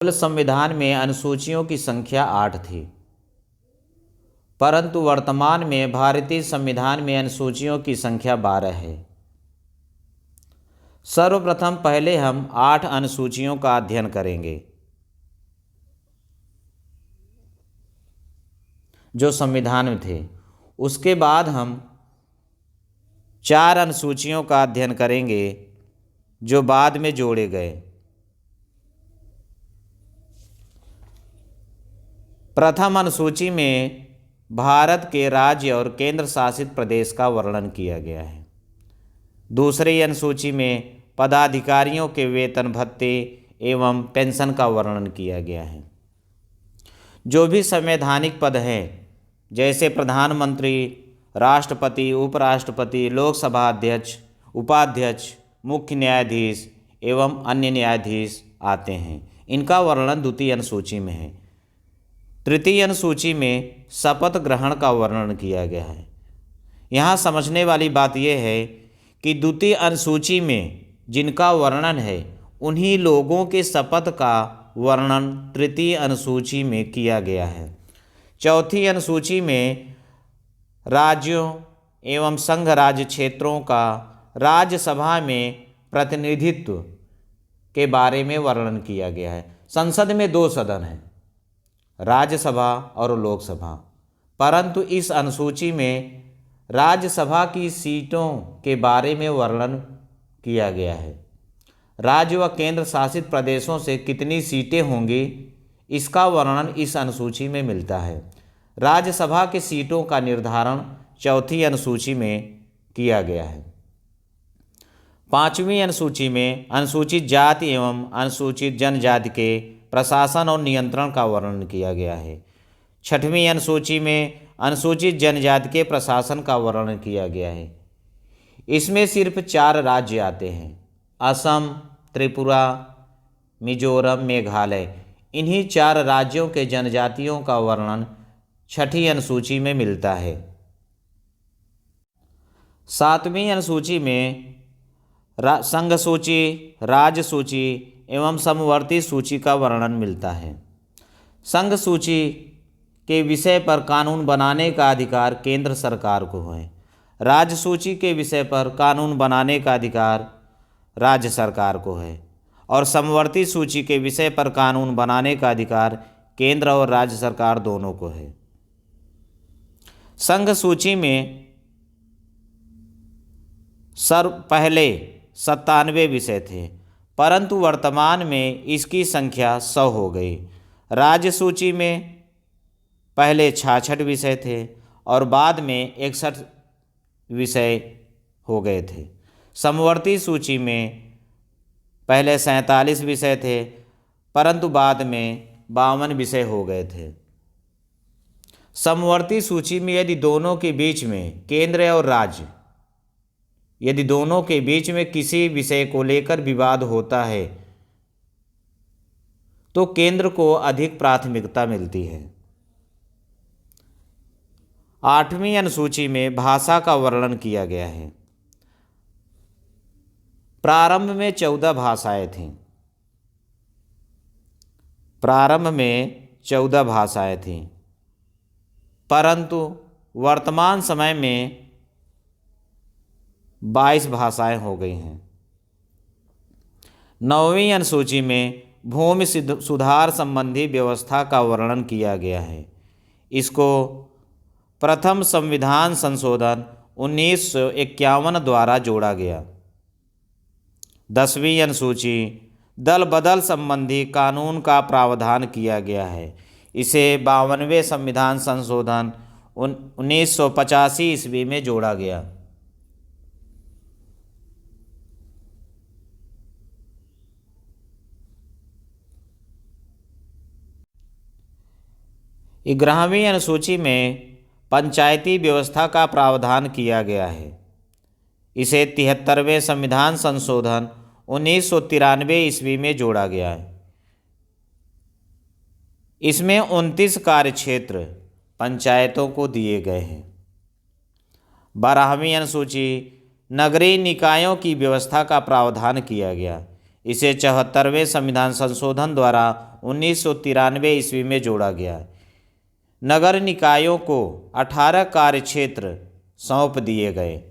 मूल संविधान में अनुसूचियों की संख्या 8 थी, परंतु वर्तमान में भारतीय संविधान में अनुसूचियों की संख्या 12 है। सर्वप्रथम पहले हम 8 अनुसूचियों का अध्ययन करेंगे जो संविधान में थे। उसके बाद हम 4 अनुसूचियों का अध्ययन करेंगे जो बाद में जोड़े गए। प्रथम अनुसूची में भारत के राज्य और केंद्र शासित प्रदेश का वर्णन किया गया है। दूसरी अनुसूची में पदाधिकारियों के वेतन भत्ते एवं पेंशन का वर्णन किया गया है। जो भी संवैधानिक पद हैं जैसे प्रधानमंत्री, राष्ट्रपति, उपराष्ट्रपति, लोकसभा अध्यक्ष, उपाध्यक्ष, मुख्य न्यायाधीश एवं अन्य न्यायाधीश आते हैं, इनका वर्णन द्वितीय अनुसूची में है। तृतीय अनुसूची में शपथ ग्रहण का वर्णन किया गया है। यहाँ समझने वाली बात यह है कि द्वितीय अनुसूची में जिनका वर्णन है उन्हीं लोगों के शपथ का वर्णन तृतीय अनुसूची में किया गया है। चौथी अनुसूची में राज्यों एवं संघ राज्य क्षेत्रों का राज्यसभा में प्रतिनिधित्व के बारे में वर्णन किया गया है। संसद में 2 सदन हैं, राज्यसभा और लोकसभा, परंतु इस अनुसूची में राज्यसभा की सीटों के बारे में वर्णन किया गया है। राज्य व केंद्र शासित प्रदेशों से कितनी सीटें होंगी इसका वर्णन इस अनुसूची में मिलता है। राज्यसभा की सीटों का निर्धारण चौथी अनुसूची में किया गया है। पांचवी अनुसूची में अनुसूचित जाति एवं अनुसूचित जनजाति के प्रशासन और नियंत्रण का वर्णन किया गया है। छठवीं अनुसूची में अनुसूचित जनजाति के प्रशासन का वर्णन किया गया है। इसमें सिर्फ 4 राज्य आते हैं, असम, त्रिपुरा, मिजोरम, मेघालय। इन्हीं 4 राज्यों के जनजातियों का वर्णन छठी अनुसूची में मिलता है। 7वीं अनुसूची में संघ सूची, राज्य सूची एवं समवर्ती सूची का वर्णन मिलता है। संघ सूची के विषय पर कानून बनाने का अधिकार केंद्र सरकार को है। राज्य सूची के विषय पर कानून बनाने का अधिकार राज्य सरकार को है और समवर्ती सूची के विषय पर कानून बनाने का अधिकार केंद्र और राज्य सरकार दोनों को है। संघ सूची में पहले 97 विषय थे, परंतु वर्तमान में इसकी संख्या 100 हो गई। राज्य सूची में पहले 66 विषय थे और बाद में 61 विषय हो गए थे। समवर्ती सूची में पहले 47 विषय थे, परंतु बाद में 52 विषय हो गए थे। समवर्ती सूची में यदि दोनों के बीच में केंद्र और राज्य, यदि दोनों के बीच में किसी विषय को लेकर विवाद होता है तो केंद्र को अधिक प्राथमिकता मिलती है। 8वीं अनुसूची में भाषा का वर्णन किया गया है। प्रारंभ में 14 भाषाएं थीं। प्रारंभ में 14 भाषाएं थीं, परंतु वर्तमान समय में 22 भाषाएं हो गई हैं। 9वीं अनुसूची में भूमि सुधार संबंधी व्यवस्था का वर्णन किया गया है। इसको प्रथम संविधान संशोधन 1951 द्वारा जोड़ा गया। 10वीं अनुसूची दल बदल संबंधी कानून का प्रावधान किया गया है। इसे 52वें संविधान संशोधन 1985 ईस्वी में जोड़ा गया। ग्यारहवीं अनुसूची में पंचायती व्यवस्था का प्रावधान किया गया है। इसे 73वें संविधान संशोधन 1993 ईस्वी में जोड़ा गया है। इसमें 29 कार्यक्षेत्र पंचायतों को दिए गए हैं। 12वीं अनुसूची नगरीय निकायों की व्यवस्था का प्रावधान किया गया। इसे 74वें संविधान संशोधन द्वारा 1993 ईस्वी में जोड़ा गया। नगर निकायों को 18 कार्य क्षेत्र सौंप दिए गए।